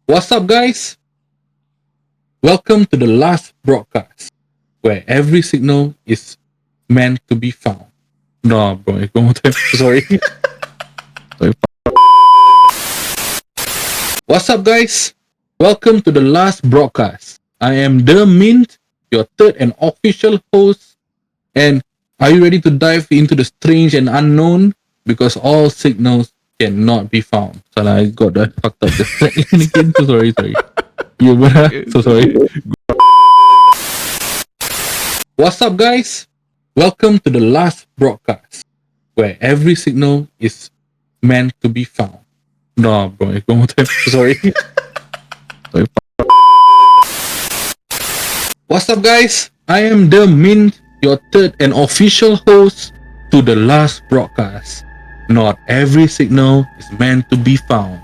What's up, guys? Welcome to the last broadcast where every signal is meant to be found. No, bro, one more time. Sorry. Sorry. What's up, guys? Welcome to the last broadcast. I am The Mint, your third and official host. And are you ready to dive into the strange and unknown? Because all signals cannot be found. So I got that fucked up. So sorry. You so sorry. What's up, guys? Welcome to the last broadcast where every signal is meant to be found. No, bro, one more time. Sorry. Sorry. What's up, guys? I am The Mint, your third and official host to the last broadcast. Not every signal is meant to be found.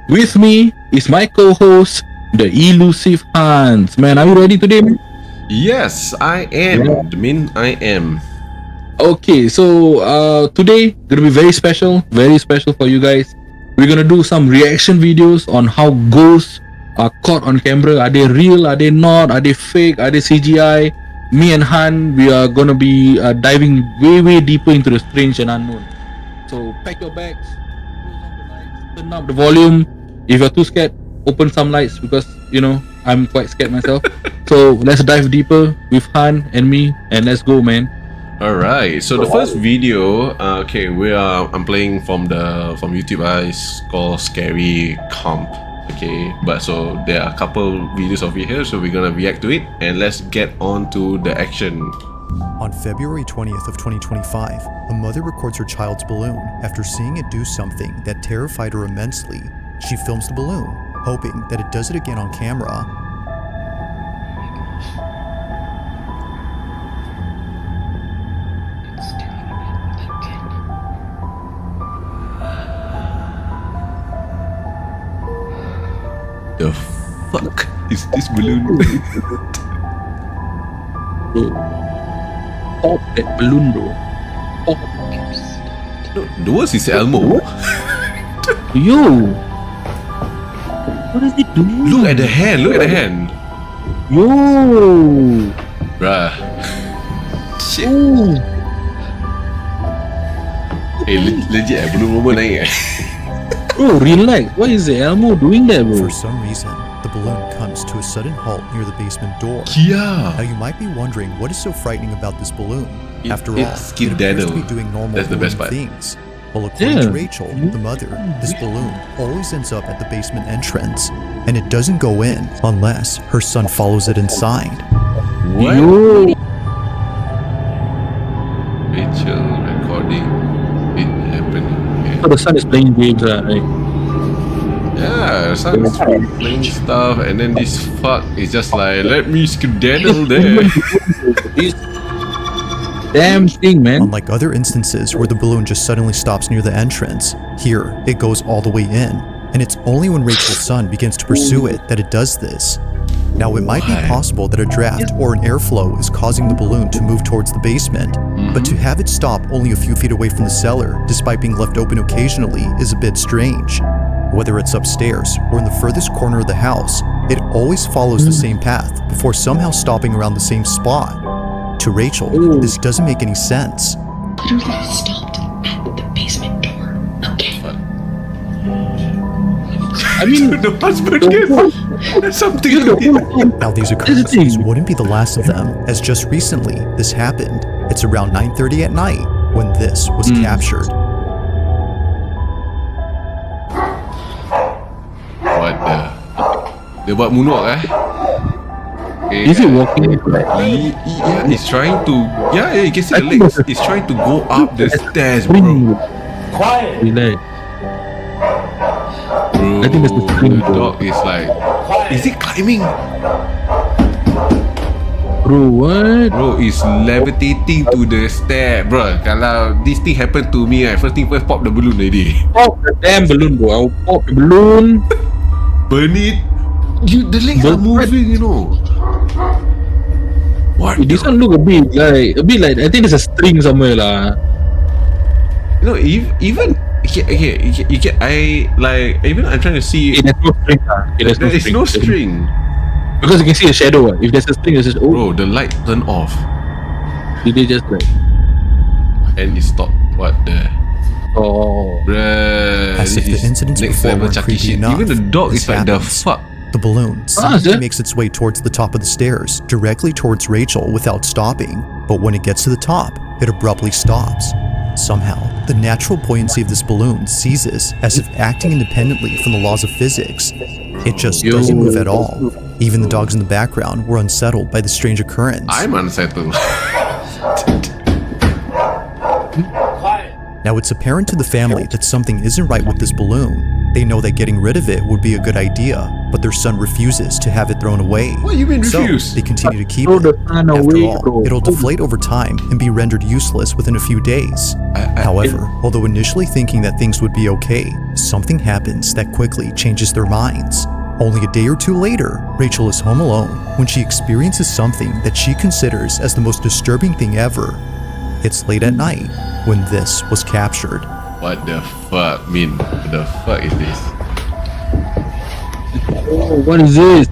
With me is my co-host, the elusive Hans. Man, are you ready today, man? Yes, I am. Yeah. I am. Okay, so today gonna be very special for you guys. We're gonna do some reaction videos on how ghosts are caught on camera. Are they real? Are they not? Are they fake? Are they CGI? Me and Han, we are gonna be diving way deeper into the strange and unknown. So pack your bags, close off the lights, turn up the volume. If you're too scared, open some lights because I'm quite scared myself. So let's dive deeper with Han and me, and let's go, man. All right. So the first video, I'm playing from YouTube. It's called Scary Comp. Okay, but so there are a couple videos over here, so we're gonna react to it, and let's get on to the action. On February 20th of 2025, a mother records her child's balloon after seeing it do something that terrified her immensely. She films the balloon, hoping that it does it again on camera. The fuck is this balloon? Bro, pop that balloon, bro. Pop. No, the worst is Elmo. Yo, what is it doing? Look at the hand. Yo, Bruh. Shit. oh. Legit balloon moment naik. Bro, relax. What is the Elmo doing there, bro? For some reason, the balloon comes to a sudden halt near the basement door. Yeah. Now you might be wondering what is so frightening about this balloon. After all, It's it appears to be skedaddle. doing normal That's the best balloon part. things. Well, according Yeah. to Rachel, the mother, this balloon always ends up at the basement entrance, and it doesn't go in unless her son follows it inside. What? Yo, Rachel recording it happening. so the son is playing games, right? Yeah, son's playing stuff, and then this fuck is just like, let me skedaddle there. This damn thing, man. Unlike other instances where the balloon just suddenly stops near the entrance, here it goes all the way in, and it's only when Rachel's son begins to pursue it that it does this. Now it might be What? possible that a draft or an airflow is causing the balloon to move towards the basement, but to have it stop only a few feet away from the cellar, despite being left open occasionally, is a bit strange. Whether it's upstairs or in the furthest corner of the house, it always follows the same path before somehow stopping around the same spot. To Rachel, this doesn't make any sense. Literally stopped at the basement door. Okay. I mean, The husband gave something to him. Now these occurrences wouldn't be the last of them, as just recently this happened. It's around 9:30 at night when this was captured. What the? Dia buat moonwalk Okay, is it walking? Yeah, he's trying to. Yeah, you can see the legs. He's trying to go up the stairs, bro. Relax. Bro, I think that's the spring, the bro. dog is like. Is he climbing? Bro, what? Bro, is levitating to the stair, bro. Kalau this thing happen to me, first thing first, pop the balloon already. Pop the damn balloon, bro. I'll pop the balloon. Burn it. The legs are moving, you know. What? This one look a bit like I think there's a string somewhere lah. You know, even You get. I like even I'm trying to see. Okay, there's no string. Okay, There is no string. Because you can see a shadow. If there's a string, it's just Bro, the light turned off did they just like and it stopped. What the? Bruh, As if the this is incidents next before level weren't Chucky creepy shit. enough, Even the dog this is like the happens. fuck. The balloon is suddenly it? makes its way towards the top of the stairs, directly towards Rachel without stopping. But when it gets to the top, it abruptly stops. Somehow, the natural buoyancy of this balloon ceases as if acting independently from the laws of physics. It just doesn't move at all. Even the dogs in the background were unsettled by the strange occurrence. I'm unsettled. Now it's apparent to the family that something isn't right with this balloon. They know that getting rid of it would be a good idea, but their son refuses to have it thrown away. What you mean refuse? So they continue to keep Throw it. the son After away, all, bro. it'll deflate over time and be rendered useless within a few days. However, although initially thinking that things would be okay, something happens that quickly changes their minds. Only a day or two later, Rachel is home alone when she experiences something that she considers as the most disturbing thing ever. It's late at night when this was captured. What the fuck, Min? What the fuck is this? Oh, what is this?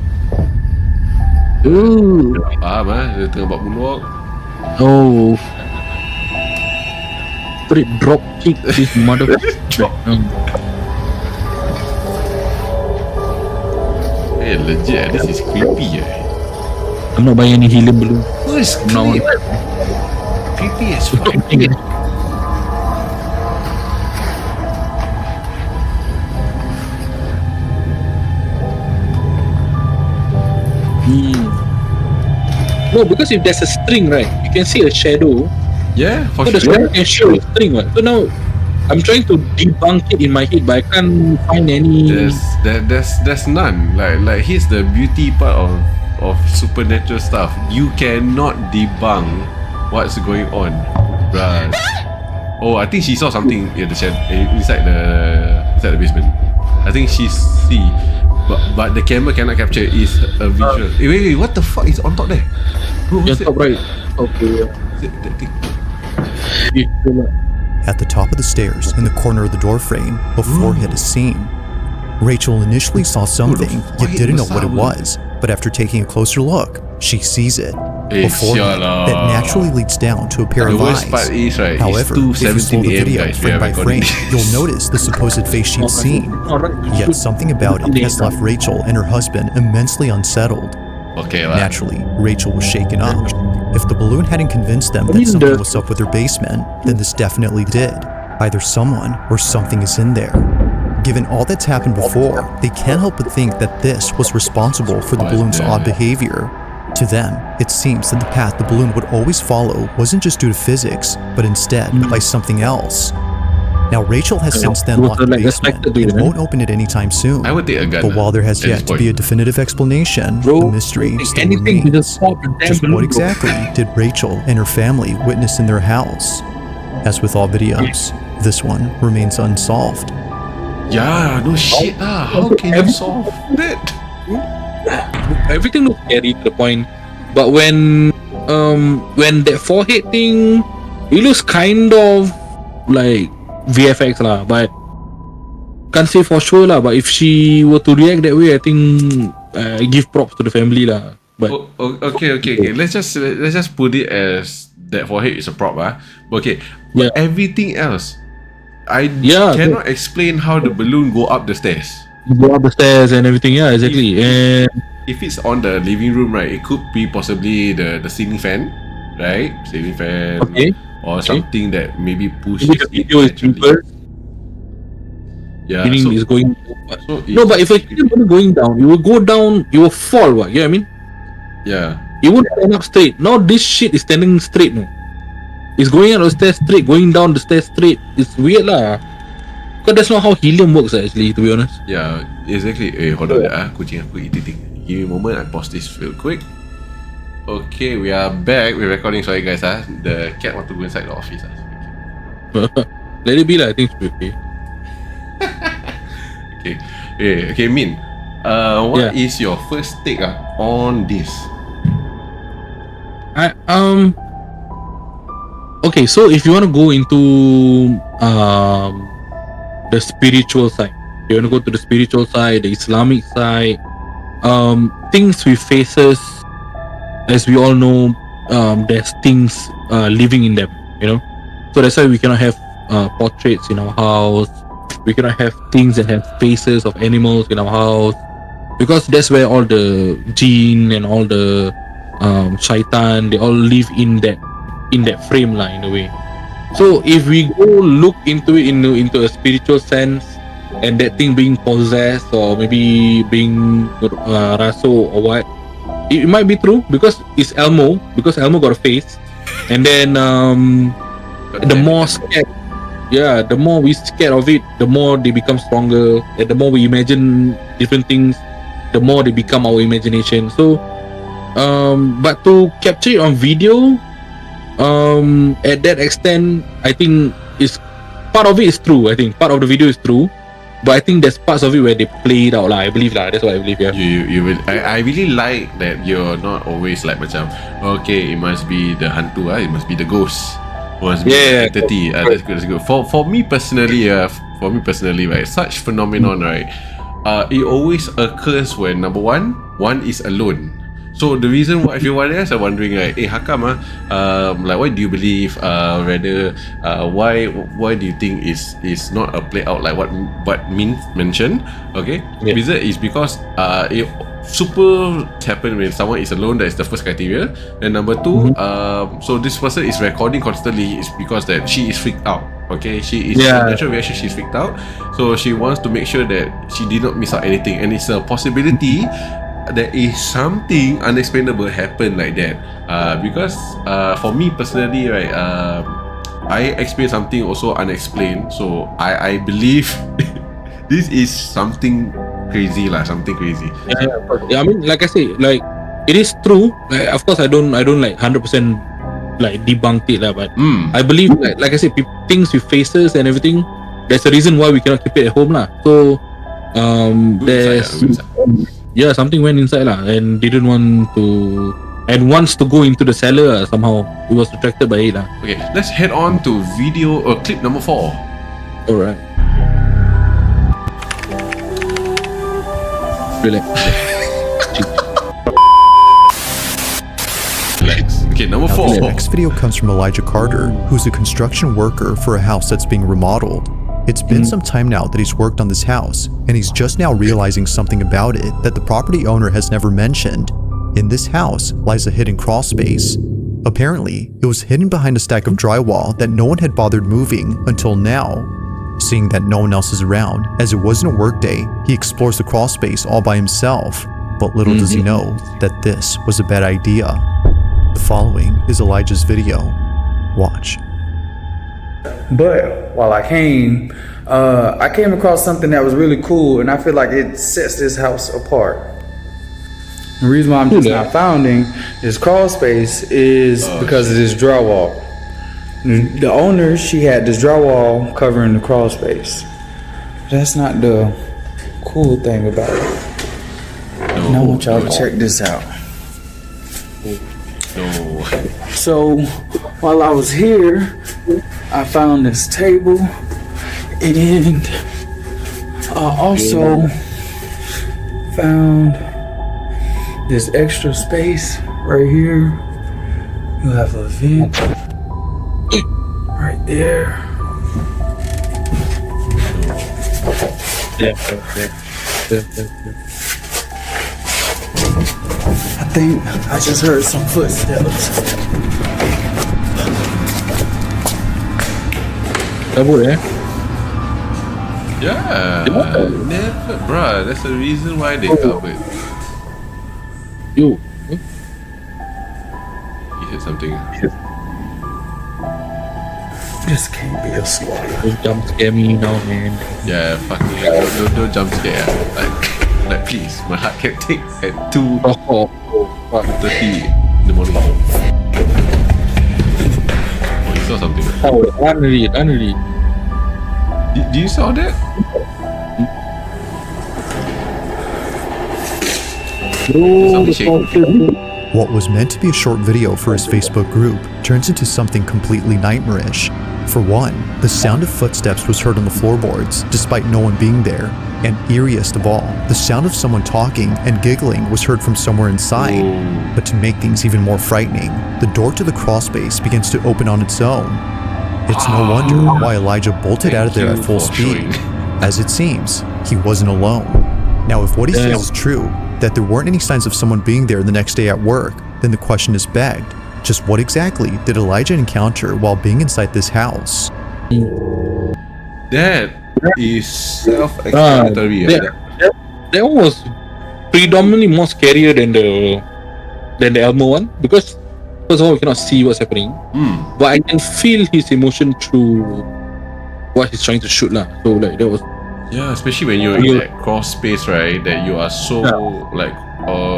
Ooh. Faham Dia tengah buat moonwalk. Oh. Straight drop kick this motherfucker. Legit, this is creepy I'm not buying any helium balloon. What is No. creepy as fuck. No, because if there's a string, right, you can see a shadow. Yeah, for So the sure. shadow can show a string, right? So now I'm trying to debunk it in my head, but I can't find any. There's none. Like here's the beauty part of supernatural stuff. You cannot debunk what's going on, bruh. Oh, I think she saw something in the inside the basement. I think she see, but the camera cannot capture. Is a visual. Wait, what the fuck is on top there? Bro, Yeah, what's top right. Okay. that thing? At the top of the stairs, in the corner of the doorframe, a forehead is seen. Rachel initially saw something, yet didn't know what it was. But after taking a closer look, she sees it. A forehead that naturally leads down to a pair The of worst eyes. part is, right, However, it's if you slow 2:17 the AM, video guys, we frame are by recording frame, this. you'll notice the supposed face she'd seen. Yet something about it has left Rachel and her husband immensely unsettled. Okay lah. Naturally, Rachel was shaken up. If the balloon hadn't convinced them that something was up with their basement, then this definitely did. Either someone or something is in there. Given all that's happened before, they can't help but think that this was responsible for the balloon's odd behavior. To them, it seems that the path the balloon would always follow wasn't just due to physics, but instead by something else. Now, Rachel has since then locked the basement and won't open it anytime soon. I would take a gun. But while there has yet to be a definitive explanation, Bro, the mystery still anything to just remains. stop the damn Just what balloon, bro. exactly did Rachel and her family witness in their house? As with all videos, this one remains unsolved. Yeah, no shit lah. How can you solve that? Everything looks scary to the point, but when that forehead thing, it looks kind of like VFX lah, but can't say for sure lah. But if she were to react that way, I think I give props to the family lah. But Okay. Let's just put it as that forehead is a prop, Okay, but Yeah. everything else, I Yeah, cannot explain how the balloon go up the stairs. go up the stairs and everything, yeah, exactly. And If it's on the living room, right, it could be possibly the ceiling fan, right? Ceiling fan, Okay. or something that maybe pushes maybe the video is naturally. reversed, Yeah, meaning so, it's going. so No, but if a helium going down, you will go down, you will fall. What? You know what I mean? yeah, It won't stand up straight. Now this shit is standing straight. No, it's going up the stairs straight, going down the stairs straight. It's weird lah. Because that's not how helium works actually. To be honest. yeah, exactly. Hold on, kucing aku eating. Give me a moment. I pause this real quick. Okay, we are back. We're recording. Sorry guys, the cat want to go inside the office. Let it be lah. I think it's okay. Okay, Min. What Yeah. is your first take on this? Okay, so if you want to go into the spiritual side. You want to go to the spiritual side, the Islamic side, things with faces. As we all know, there's things living in them. So that's why we cannot have portraits in our house. We cannot have things that have faces of animals in our house, because that's where all the jinn and all the shaitan, they all live in that frame lah, in a way. So if we go look into it into a spiritual sense, and that thing being possessed or maybe being raso or what, it might be true, because it's Elmo. Because Elmo got a face, and then the more scared, the more we scared of it, the more they become stronger, and the more we imagine different things, the more they become our imagination. So but to capture it on video, at that extent, I think is part of it is true. I think part of the video is true, but I think there's parts of it where they play it out lah. I believe lah. That's what I believe. Yeah. You will. I really like that you're not always like macam, okay, it must be the hantu, it must be the ghost, it must be the entity. That's good. That's good. For me personally, right, such phenomenon, right, it always occurs when number one is alone. So the reason why, if you are wondering, like, how come like, why do you believe rather why do you think is not a play out like what mentioned? Okay, the reason is because it super happen when someone is alone. That is the first criteria. And number two, so this person is recording constantly is because that she is freaked out. Okay, she is natural reaction. She's freaked out, so she wants to make sure that she did not miss out anything. And it's a possibility there is something unexplainable happen like that, because for me personally, right, I experienced something also unexplained, so I believe this is something crazy lah, something crazy. I mean, like I say, like, it is true. Like, of course I don't like 100% like debunk it lah, but I believe, like I said, things with faces and everything, there's a reason why we cannot keep it at home lah. So there's something went inside lah, and didn't want to, and wants to go into the cellar somehow. It was attracted by it lah. Okay, let's head on to video or clip number 4. Alright. Relax. Okay, number 4. This next video comes from Elijah Carter, who's a construction worker for a house that's being remodeled. It's been some time now that he's worked on this house, and he's just now realizing something about it that the property owner has never mentioned. In this house lies a hidden crawl space. Apparently, it was hidden behind a stack of drywall that no one had bothered moving until now. Seeing that no one else is around, as it wasn't a work day, he explores the crawl space all by himself. But little does he know that this was a bad idea. The following is Elijah's video. Watch. But while I came across something that was really cool, and I feel like it sets this house apart. The reason why I'm just not founding this crawl space is because of this drywall. The owner, she had this drywall covering the crawl space. That's not the cool thing about it. And I want y'all to check this out. So while I was here, I found this table, and I also found this extra space right here. You have a vent right there. I think I just heard some footsteps. Yeah, never, bruh. That's the reason why they covered. You hit something. This can't be a slaughter. don't jump scare me now, man. Yeah, fucking don't jump scare. Like please, my heart can't take at 2:30 in the morning. Oh, you saw something. Oh, unreal. Do you saw that? Bro, Something shaking. What was meant to be a short video for his Facebook group turns into something completely nightmarish. For one, the sound of footsteps was heard on the floorboards despite no one being there, and eeriest of all, the sound of someone talking and giggling was heard from somewhere inside. But to make things even more frightening, the door to the crawl space begins to open on its own. It's no wonder why Elijah bolted out of there at full speed. As it seems, he wasn't alone. Now, if what he says is true, that there weren't any signs of someone being there the next day at work, then the question is begged. Just what exactly did Elijah encounter while being inside this house? That is self-explanatory. That one was predominantly more scarier than the Elmo one, because first of all we cannot see what's happening, but I can feel his emotion through what he's trying to shoot lah. So like that was especially when you're in that crawl space, right? That you are so like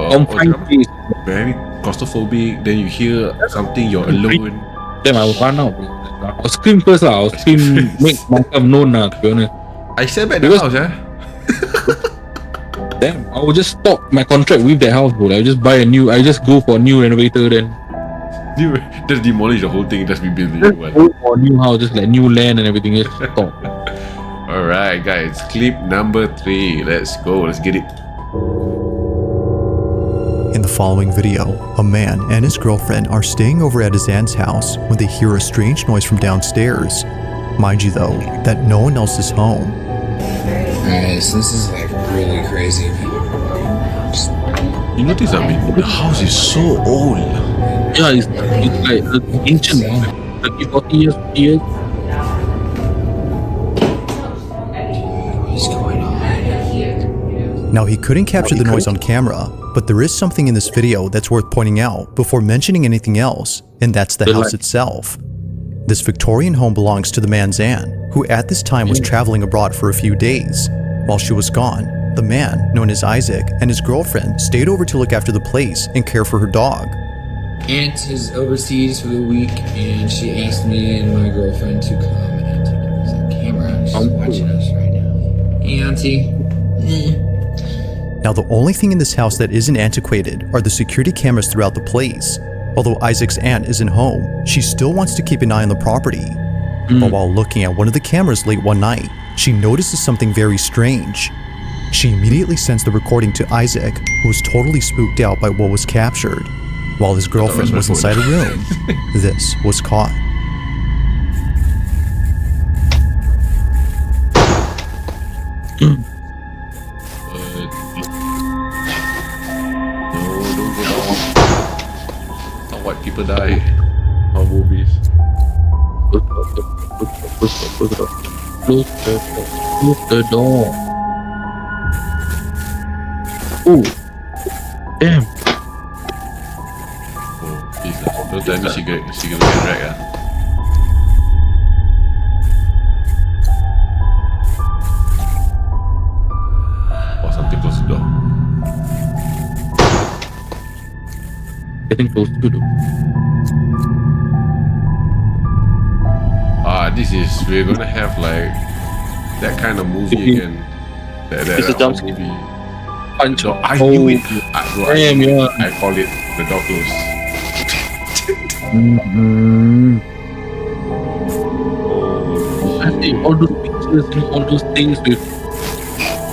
confined space. very claustrophobic. Then you hear something, you're alone. Then I will run out, bro. I'll scream first lah. I'll scream, make myself known lah, to be honest. I sat back the house, Damn, I will just stop my contract with that house, bro. I just go for a new renovator, then Just demolish the whole thing, just rebuild it. go for a new house, just like new land and everything. Just stop. Alright, guys, clip number 3. Let's go, let's get it. In the following video, a man and his girlfriend are staying over at his aunt's house when they hear a strange noise from downstairs. Mind you though, that no one else is home. Alright, so this is like really crazy. You notice, I mean, the house is so old. Yeah, it's like ancient, 30, 40 years, 50 years. What's going on? Now he couldn't capture the noise on camera, but there is something in this video that's worth pointing out before mentioning anything else, and that's the house itself. This Victorian home belongs to the man's aunt, who at this time was traveling abroad for a few days. While she was gone, the man, known as Isaac, and his girlfriend stayed over to look after the place and care for her dog. Aunt is overseas for the week, and she asked me and my girlfriend to come and take a camera. She's watching us right now. Hey, Auntie. Now the only thing in this house that isn't antiquated are the security cameras throughout the place. Although Isaac's aunt isn't home, she still wants to keep an eye on the property. But while looking at one of the cameras late one night, she notices something very strange. She immediately sends the recording to Isaac, who was totally spooked out by what was captured. While his girlfriend was inside a room, this was caught. Not white people die. Our movies. Close the door. Oh, damn. Oh, Jesus. Don't tell me she gonna get dragged. Or something close to the door. Getting close to the door. We're gonna have like that kind of movie again. It's a jump scare. movie. Punch. No, I knew it. I call it the door close. I think all those pictures and all those things with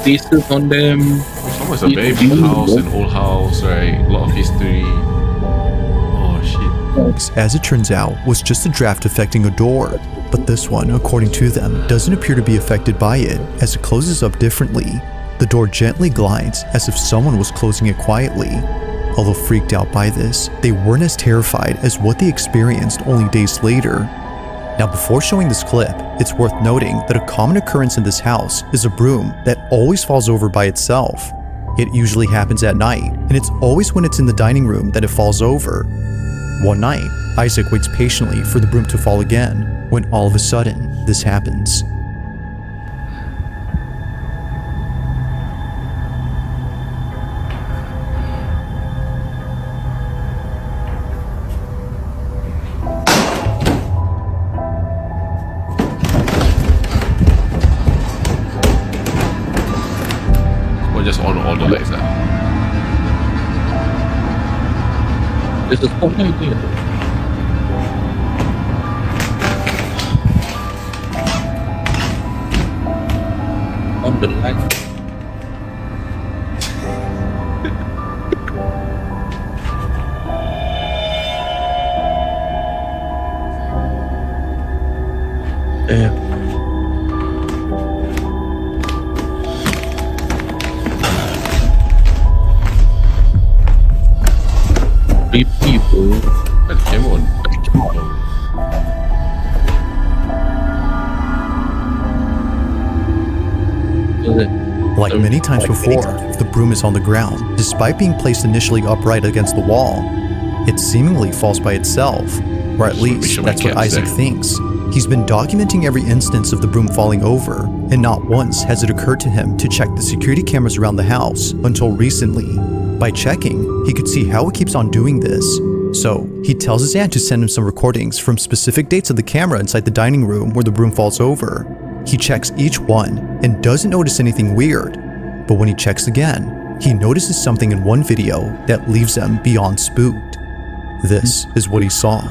faces on them. It's almost a very big house, an old house, right? A lot of history. Oh shit. As it turns out, was just a draft affecting a door. But this one, according to them, doesn't appear to be affected by it, as it closes up differently. The door gently glides, as if someone was closing it quietly. Although freaked out by this, they weren't as terrified as what they experienced only days later. Now before showing this clip, it's worth noting that a common occurrence in this house is a broom that always falls over by itself. It usually happens at night, and it's always when it's in the dining room that it falls over. One night, Isaac waits patiently for the broom to fall again, when all of a sudden, this happens. Or just on all the lights. There's a spotlight here. On the light. Damn. Three people. But come on. Was it? Like many times before, the broom is on the ground, despite being placed initially upright against the wall. It seemingly falls by itself, or at least that's what Isaac thinks. He's been documenting every instance of the broom falling over, and not once has it occurred to him to check the security cameras around the house until recently. By checking, he could see how it keeps on doing this. So, he tells his aunt to send him some recordings from specific dates of the camera inside the dining room where the broom falls over. He checks each one and doesn't notice anything weird. But when he checks again, he notices something in one video that leaves him beyond spooked. This is what he saw.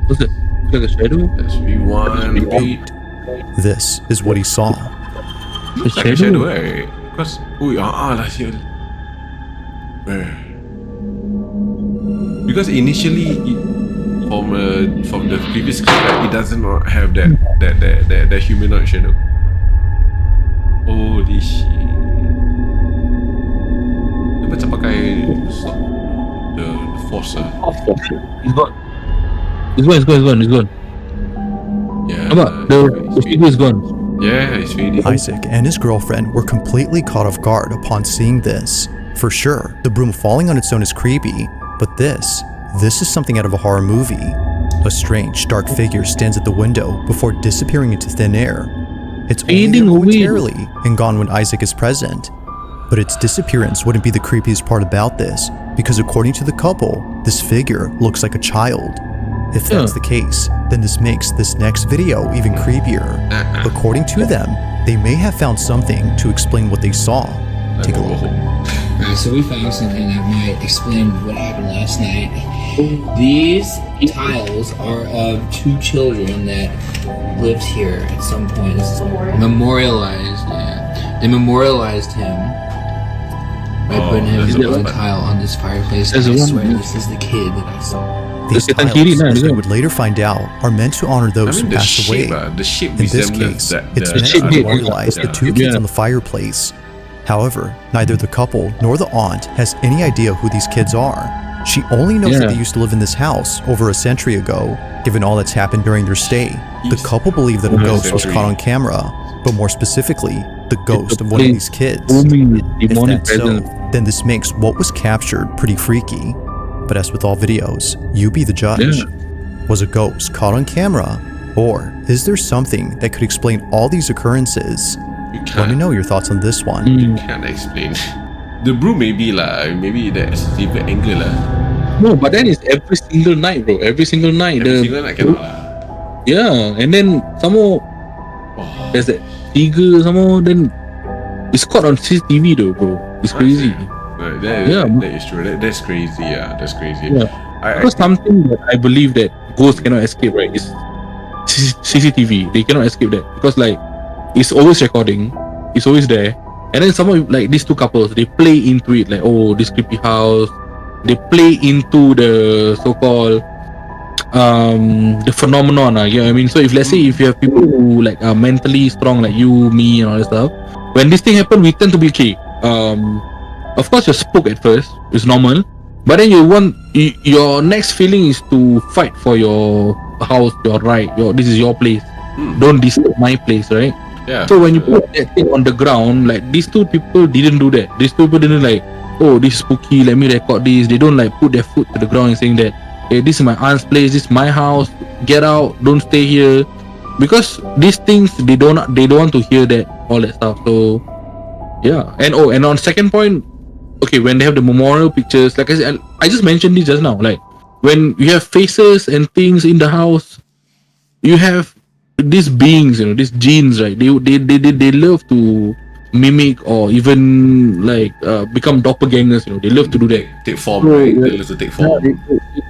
Was it like a shadow? Let's rewind. Repeat. This is what he saw. A Like a shadow, right? Because lah sial. Because initially, from the previous clip, it does not have that humanoid shadow. Holy shit! Dia macam pakai the force. He's gone. He's gone. Yeah. The figure is gone. Yeah, it's fading. Isaac and his girlfriend were completely caught off guard upon seeing this. For sure, the broom falling on its own is creepy, but this is something out of a horror movie. A strange, dark figure stands at the window before disappearing into thin air. It's only there momentarily and gone when Isaac is present. But its disappearance wouldn't be the creepiest part about this, because according to the couple, this figure looks like a child. If that's the case, then this makes this next video even creepier. According to them, they may have found something to explain what they saw. Take a look. Alright, so we found something that might explain what happened last night. These tiles are of two children that lived here at some point. This is memorialized, yeah. They memorialized him by putting him on a tile on this fireplace. I swear this is the kid that I saw. These tiles, as they would later find out, are meant to honor those who passed away. The shape In this case, it's meant to memorialize the two kids on the fireplace. However, neither the couple nor the aunt has any idea who these kids are. She only knows that they used to live in this house over a century ago. Given all that's happened during their stay, the couple believe that a ghost was caught on camera, but more specifically, the ghost of one of these kids. If that's so, then this makes what was captured pretty freaky. But as with all videos, you be the judge. Was a ghost caught on camera? Or is there something that could explain all these occurrences? Let me know your thoughts on this one. You can't explain. The broom maybe that's the angle lah. No, but then it's every single night, bro. Every single night. Every single night cannot lah. Yeah, and then some more, there's that figure, some more, then it's caught on CCTV though, bro. It's crazy. Right, that is true. That's crazy. Yeah, that's crazy. Yeah. Because something that I believe that ghosts cannot escape, right, is CCTV. They cannot escape that because like it's always recording, it's always there, and then someone like these two couples, they play into it like, oh, this creepy house. They play into the so-called the phenomenon. You know what I mean? So if let's say if you have people who like are mentally strong like you, me, and all that stuff, when this thing happen, we tend to be okay. Of course, you're spooked at first. It's normal. But then your next feeling is to fight for your house, your right. This is your place. Don't disturb my place, right? Yeah. So when you put that thing on the ground, like these two people didn't do that. These two people didn't like, oh, this is spooky. Let me record this. They don't like put their foot to the ground and saying that, hey, this is my aunt's place. This is my house. Get out. Don't stay here. Because these things they don't want to hear that all that stuff. So yeah. And on second point. Okay, when they have the memorial pictures, like I said, I just mentioned this just now. Like when you have faces and things in the house, you have these beings, these genes, right? They love to mimic or even like become doppelgangers. They love to do that. Take form, So, right? They love to take form. they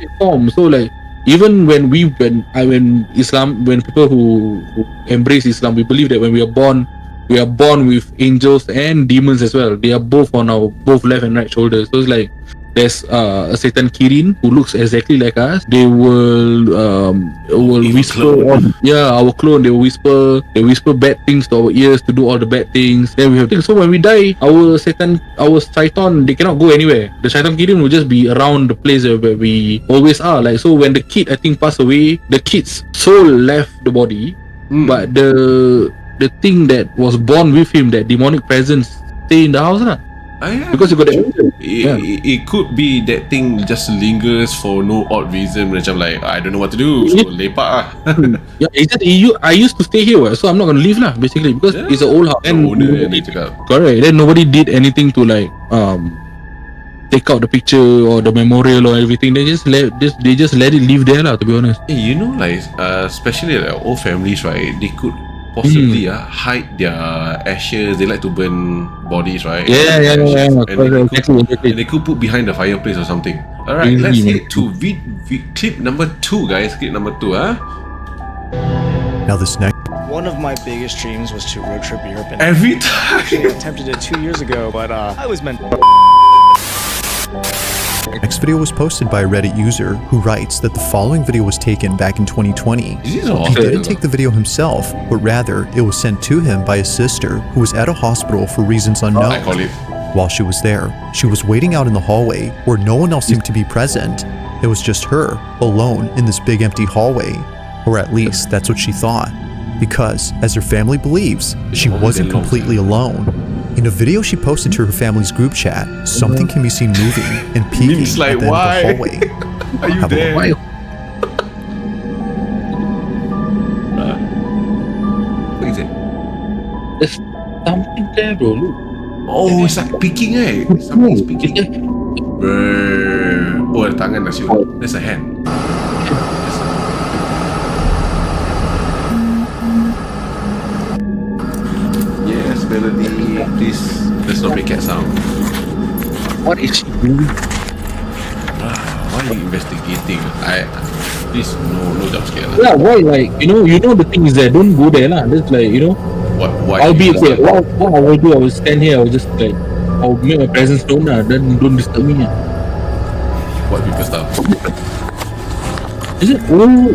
take form. So like even when people who embrace Islam, we believe that when we are born with angels and demons as well. They are both on our both left and right shoulders. So it's like there's a Satan Kirin who looks exactly like us. They will Evil whisper clone. our clone. They whisper bad things to our ears to do all the bad things. Then we have things. So when we die, our Satan, they cannot go anywhere. The Satan Kirin will just be around the place where we always are. Like, so when the kid, I think, passed away, the kid's soul left the body, but the thing that was born with him, that demonic presence, stay in the house lah. Yeah. Because you got the It could be that thing just lingers for no odd reason. Macam like, I don't know what to do, so lepak lah. Yeah, exactly. I used to stay here, so I'm not gonna leave lah, basically, because it's an old house. The owner and they cakap. Correct. Then nobody did anything to like take out the picture or the memorial or everything. They just let it live there lah, to be honest. Hey, like especially like old families, right? They could possibly hide their ashes. They like to burn bodies, right? Yeah. And they could put behind the fireplace or something. Alright, let's head to clip number 2, guys. Clip number 2, Now this next One of my biggest dreams was to road trip Europe, and Every time. I attempted it 2 years ago, but I was meant. next video was posted by a Reddit user who writes that the following video was taken back in 2020. He didn't take the video himself, but rather it was sent to him by his sister, who was at a hospital for reasons unknown. I call it. While she was there, she was waiting out in the hallway where no one else seemed to be present. It was just her, alone in this big empty hallway, or at least that's what she thought. Because, as her family believes, she wasn't completely alone. In a video she posted to her family's group chat, something can be seen moving and peeking Means like, at the end why? of the hallway. Are you there? What is it? There's something there, bro. Look. Oh, it's like peeking, eh? Something's peeking. Brrr. Oh, ada tangan dah siul. There's a hand. Yes, Melody. Please, let's not make cat sound. What is she doing? Why are you investigating? Please, no jump scare lah. Yeah, why? Like, the thing is that don't go there lah. Just like, Why? I'll be okay. What I will do, I will stand here. I will just like, I'll make my presence known lah. Then don't disturb me. What people stuff? Is it? Oh.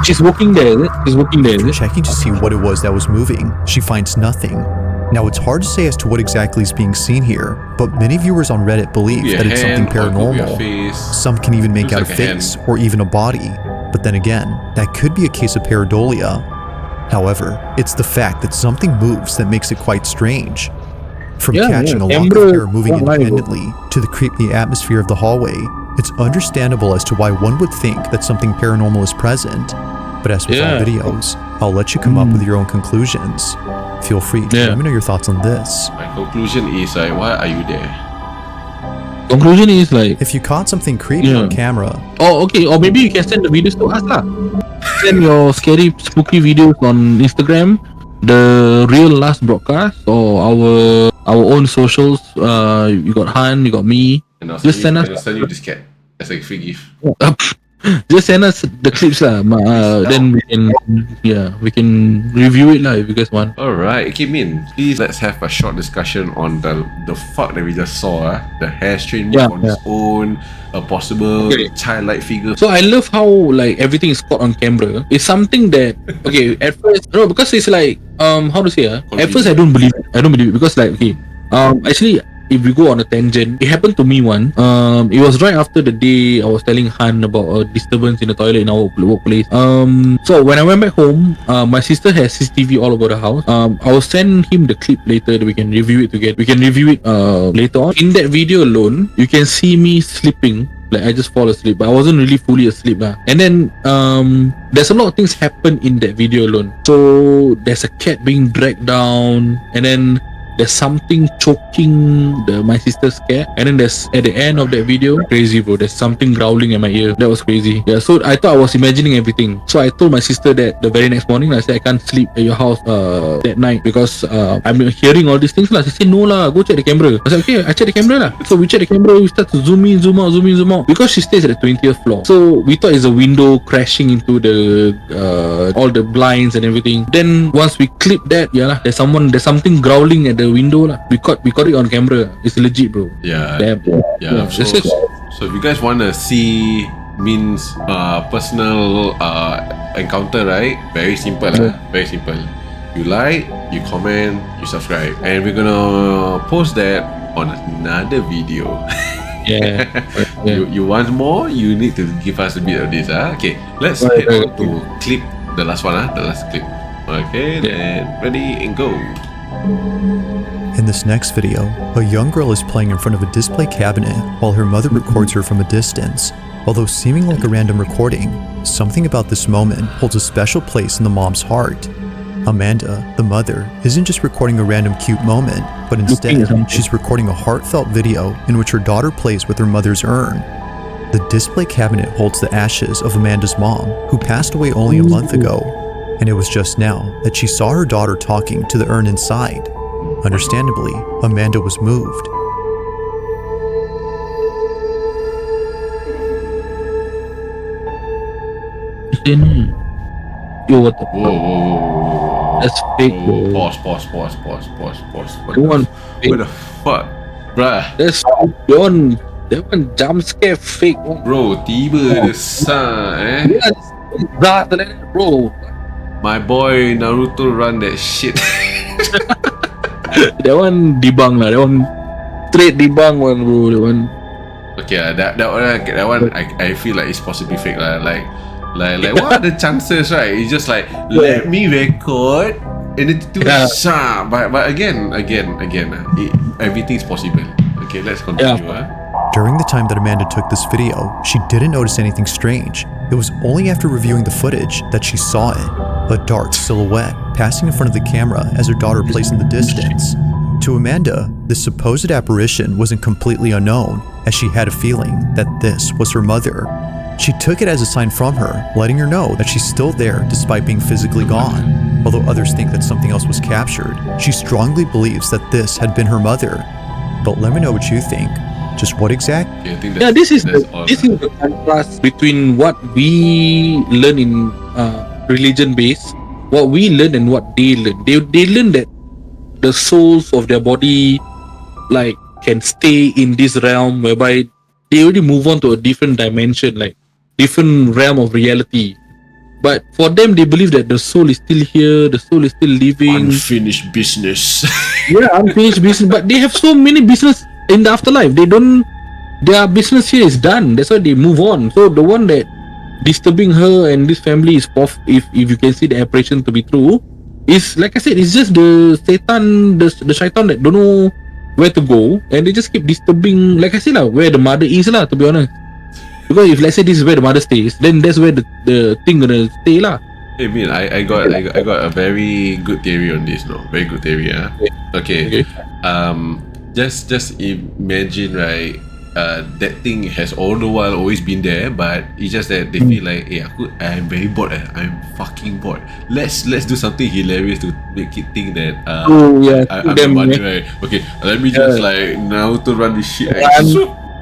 She's walking there, is it? She's walking there, is it? Checking to see what it was that was moving, she finds nothing. Now it's hard to say as to what exactly is being seen here, but many viewers on Reddit believe that it's something paranormal. Some can even make out a face or even a body, but then again, that could be a case of pareidolia. However, it's the fact that something moves that makes it quite strange. From catching a lock of hair moving independently to the creepy atmosphere of the hallway, it's understandable as to why one would think that something paranormal is present. But as with all videos, I'll let you come up with your own conclusions. Feel free to let me know your thoughts on this. My conclusion is like, why are you there? Conclusion is like, if you caught something creepy on camera. Oh, okay. Or maybe you can send the videos to us lah. Send your scary, spooky videos on Instagram, the real last broadcast, or our own socials. You got Han, you got me. And I'll just send us. I'll send you this cat as a free gift. Just send us the clips lah. Then we can review it lah if you guys want. Alright, Min, please let's have a short discussion on the fuck that we just saw. The hair straight move on its own, a possible childlike figure. So I love how like everything is caught on camera. It's something that at first because it's like how to say at first I don't believe it because like actually, if we go on a tangent, it happened to me once. It was right after the day I was telling Han about a disturbance in the toilet in our workplace. So when I went back home, my sister has CCTV all over the house. I will send him the clip later that we can review it together. We can review it later on. In that video alone, you can see me sleeping. Like I just fall asleep, but I wasn't really fully asleep. And then there's a lot of things happen in that video alone. So there's a cat being dragged down, and then there's something choking my sister's cat, and then there's at the end of that video, crazy bro, there's something growling at my ear. That was crazy. Yeah, so I thought I was imagining everything. So I told my sister that the very next morning. I said I can't sleep at your house that night because I'm hearing all these things lah. She said no lah, go check the camera. I said okay, I check the camera lah. So we check the camera, we start to zoom in, zoom out, zoom in, zoom out, because she stays at the 20th floor. So we thought it's a window crashing into the all the blinds and everything. Then once we clip that, yeah lah, there's something growling at the window lah. We caught it on camera. It's legit bro. Yeah. Damn. Yeah. So if you guys wanna see Min's personal encounter, right? Very simple lah. Very simple. You like, you comment, you subscribe, and we're gonna post that on another video. Yeah. You want more? You need to give us a bit of this. Okay, let's head on to clip the last one. The last clip. Okay, then ready and go. In this next video, a young girl is playing in front of a display cabinet while her mother records her from a distance. Although seeming like a random recording, something about this moment holds a special place in the mom's heart. Amanda, the mother, isn't just recording a random cute moment, but instead, she's recording a heartfelt video in which her daughter plays with her mother's urn. The display cabinet holds the ashes of Amanda's mom, who passed away only a month ago, and it was just now that she saw her daughter talking to the urn inside. Understandably, Amanda was moved. Yo, what the Whoa. That's fake, bro. Pause. What the fuck? Bruh. That's that one jump scare fake one. Bro, tiba dia sah Bro. My boy Naruto run that shit. That one debunk lah. That one straight debunk one, bro. That one. Okay, that one I feel like it's possibly fake lah. Like what are the chances, right? It's just like let me record and it do but again, everything's possible. Okay, let's continue. During the time that Amanda took this video, she didn't notice anything strange. It was only after reviewing the footage that she saw it, a dark silhouette passing in front of the camera as her daughter plays in the distance. To Amanda, this supposed apparition wasn't completely unknown, as she had a feeling that this was her mother. She took it as a sign from her, letting her know that she's still there despite being physically gone. Although others think that something else was captured, she strongly believes that this had been her mother. But let me know what you think. Just what exactly? This is the contrast between what we learn in religion base, what we learn and what they learn. They learn that the souls of their body like can stay in this realm, whereby they already move on to a different dimension, like different realm of reality. But for them, they believe that the soul is still here, the soul is still living. Unfinished business. Unfinished business. But they have so many business in the afterlife. Their business here is done. That's why they move on. So the one that disturbing her and this family is if you can see the apparition to be true, is like I said, it's just the Satan, the shaitan that don't know where to go, and they just keep disturbing, like I said lah, where the mother is lah, to be honest. Because if let's say this is where the mother stays, then that's where the thing gonna stay lah. Hey Min, I got a very good theory on this, no? Very good theory, Okay. Just imagine, right? That thing has all the while always been there, but it's just that they feel like, I'm very bored. I'm fucking bored. Let's do something hilarious to make it think that I'm the mother, right? Okay, let me just like now to run this shit.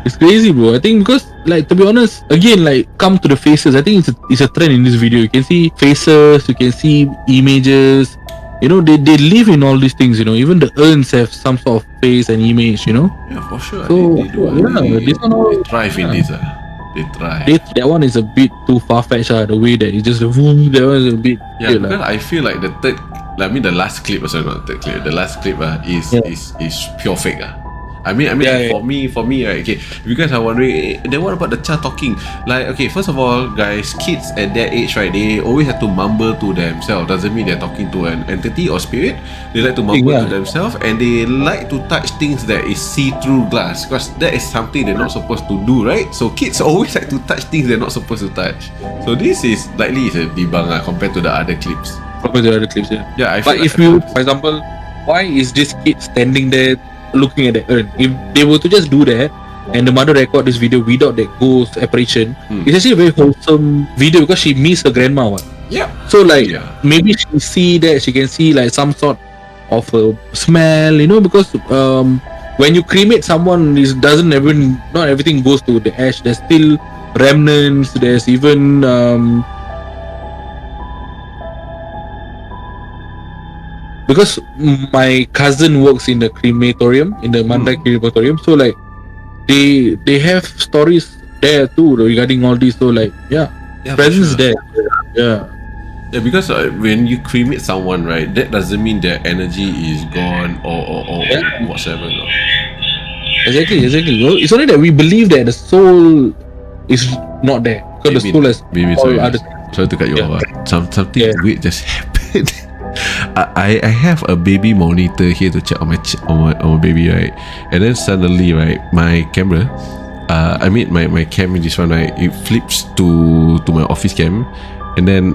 It's crazy, bro. I think because, like, to be honest, again, like, come to the faces. I think it's a trend in this video. You can see faces, you can see images. You know, they live in all these things. You know, even the urns have some sort of face and image. You know. Yeah, for sure. So, they do. this one all, they thrive in this. They thrive. That one is a bit too far-fetched. The way that it just that one is a bit. Because I feel like the last clip, sorry, not the third clip. The last clip is pure fake. I mean, for me, right? Okay, if you guys are wondering, then what about the child talking? Like, okay, first of all, guys, kids at that age, right? They always have to mumble to themselves. Doesn't mean they're talking to an entity or spirit. They like to mumble to themselves, and they like to touch things that is see-through glass, because that is something they're not supposed to do, right? So kids always like to touch things they're not supposed to touch. So this is likely is a debunk compared to the other clips. Compared to the other clips, Yeah, but if you, for example, why is this kid standing there looking at the urn? If they were to just do that, and the mother record this video without that ghost apparition, it's actually a very wholesome video because she missed her grandma. What? Yeah. So like maybe she see that she can see like some sort of a smell, you know, because when you cremate someone, it doesn't even not everything goes to the ash. There's still remnants. There's even because my cousin works in the crematorium, in the Mandai crematorium, so like they have stories there too regarding all this. So like presence there. Yeah, because when you cremate someone, right, that doesn't mean their energy is gone or whatsoever. No? Exactly. Well, it's only that we believe that the soul is not there because the soul has all other. Sorry to cut you off. Something weird just happened. I have a baby monitor here to check on my baby, right? And then suddenly, right, my camera, my cam, this one, right, it flips to my office cam. And then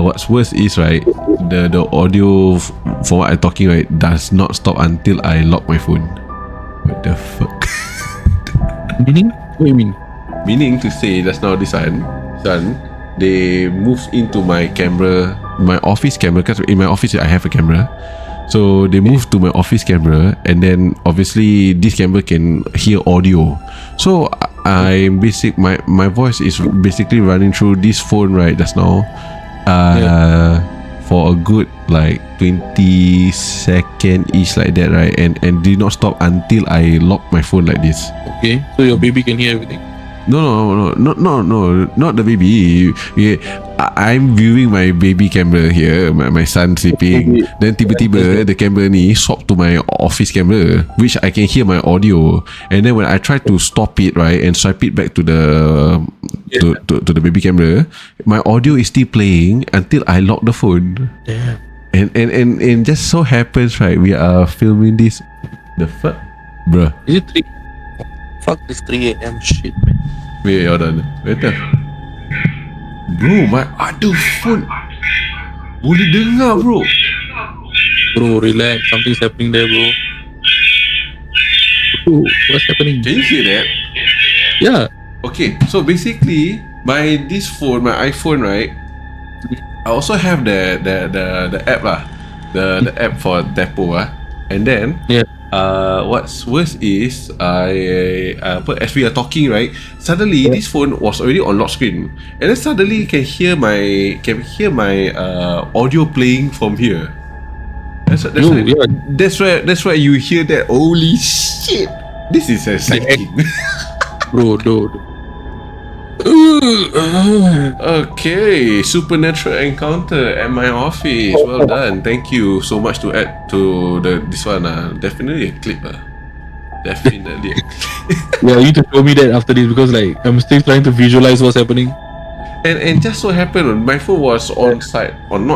what's worse is, right, the audio for what I'm talking, right, does not stop until I lock my phone. What the fuck? Meaning? What do you mean? Meaning to say, just now this one, they moved into my camera, my office camera, because in my office I have a camera. So they moved to my office camera, and then obviously this camera can hear audio. So my voice is basically running through this phone right just now, for a good like 20 second each like that, right, and did not stop until I lock my phone like this. Okay, so your baby can hear everything. No, not the baby. I'm viewing my baby camera here, my son sleeping. Then tiba-tiba the camera ni swap to my office camera, which I can hear my audio. And then when I try to stop it, right, and swipe it back to the to the baby camera, my audio is still playing until I lock the phone. Damn. And just so happens, right, we are filming this. The fuck, bruh. Is it 3? Fuck this 3 a.m. shit, man. Wait, hold on. Wait a bro, my other phone boleh dengar, bro. Bro, relax. Something's happening there, bro. Bro, what's happening? Can you hear that? Yeah. Okay, so basically, my iPhone, right, I also have the app lah, the app for Depo and then what's worse is as we are talking, right, suddenly this phone was already on lock screen, and then suddenly can hear my audio playing from here. That's why you hear that. Holy shit, this is exciting. Bro, dude. Okay, supernatural encounter at my office. Well done. Thank you so much to add to this one. Definitely a clip. Definitely a clip. Yeah, you need to show me that after this because like I'm still trying to visualize what's happening. And just so happened, my phone was not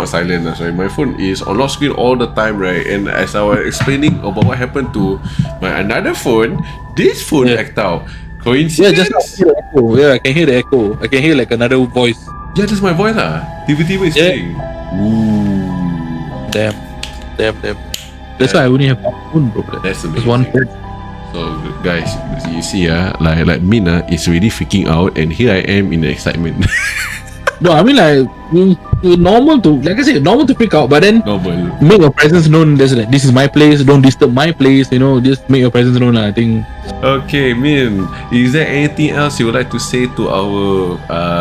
silent. Sorry, my phone is on lock screen all the time, right? And as I was explaining about what happened to my another phone, this phone act out. Coincidence? Yeah, I can hear the echo. I can hear like another voice. Yeah, that's my voice lah. Tiba-tiba it's playing. Ooh. Damn. That's why I only have one phone, bro. That's amazing. Just one phone. So guys, you see like Min is really freaking out, and here I am in the excitement. No, I mean like normal to, like I said, normal to freak out, but then make your presence known. There's like, this is my place, don't disturb my place, you know, just make your presence known, I think. Okay, Min, is there anything else you would like to say to our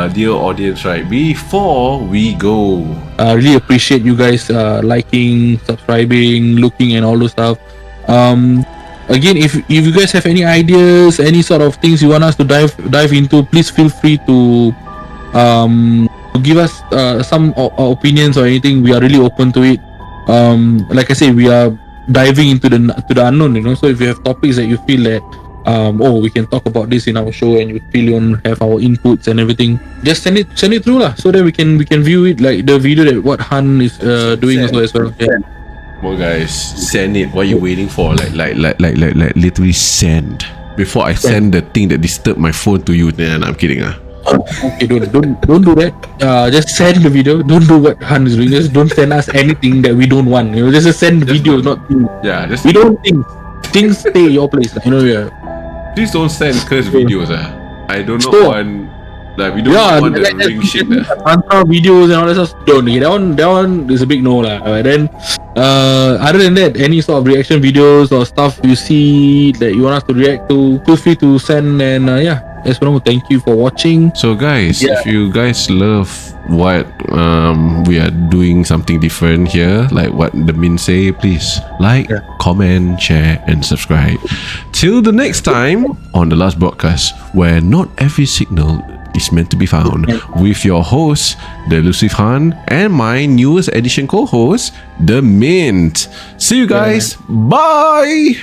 dear audience, right, before we go? I really appreciate you guys liking, subscribing, looking and all those stuff. Again, if you guys have any ideas, any sort of things you want us to dive into, please feel free to give us some opinions or anything. We are really open to it. Like I say, we are diving into the unknown, you know. So if you have topics that you feel that we can talk about this in our show, and you feel you want to have our inputs and everything, just send it through lah, so that we can view it, like the video that what Han is doing as well. Yeah. Well, guys, send it. What are you waiting for? Like literally send. Before I send the thing that disturbed my phone to you, then I'm kidding. Okay, don't do that. Just send the video. Don't do what Han is doing. Just don't send us anything that we don't want. You know, just send videos, not things. Yeah, just We don't think things stay your place. You know, yeah. please don't send cursed videos. I do not Stop. want. Like, we don't want the ring shit. Mantra videos and all that stuff. Don't. Okay, that one is a big no lah. Then, other than that, any sort of reaction videos or stuff you see that you want us to react to, feel free to send. And yeah, as well, thank you for watching. So guys, if you guys love what we are doing something different here, like what the min say, please like, comment, share, and subscribe. Till the next time on the last broadcast, where not every signal is meant to be found, with your host, the Elusive Han, and my newest edition co-host, the Mint. See you guys. Bye.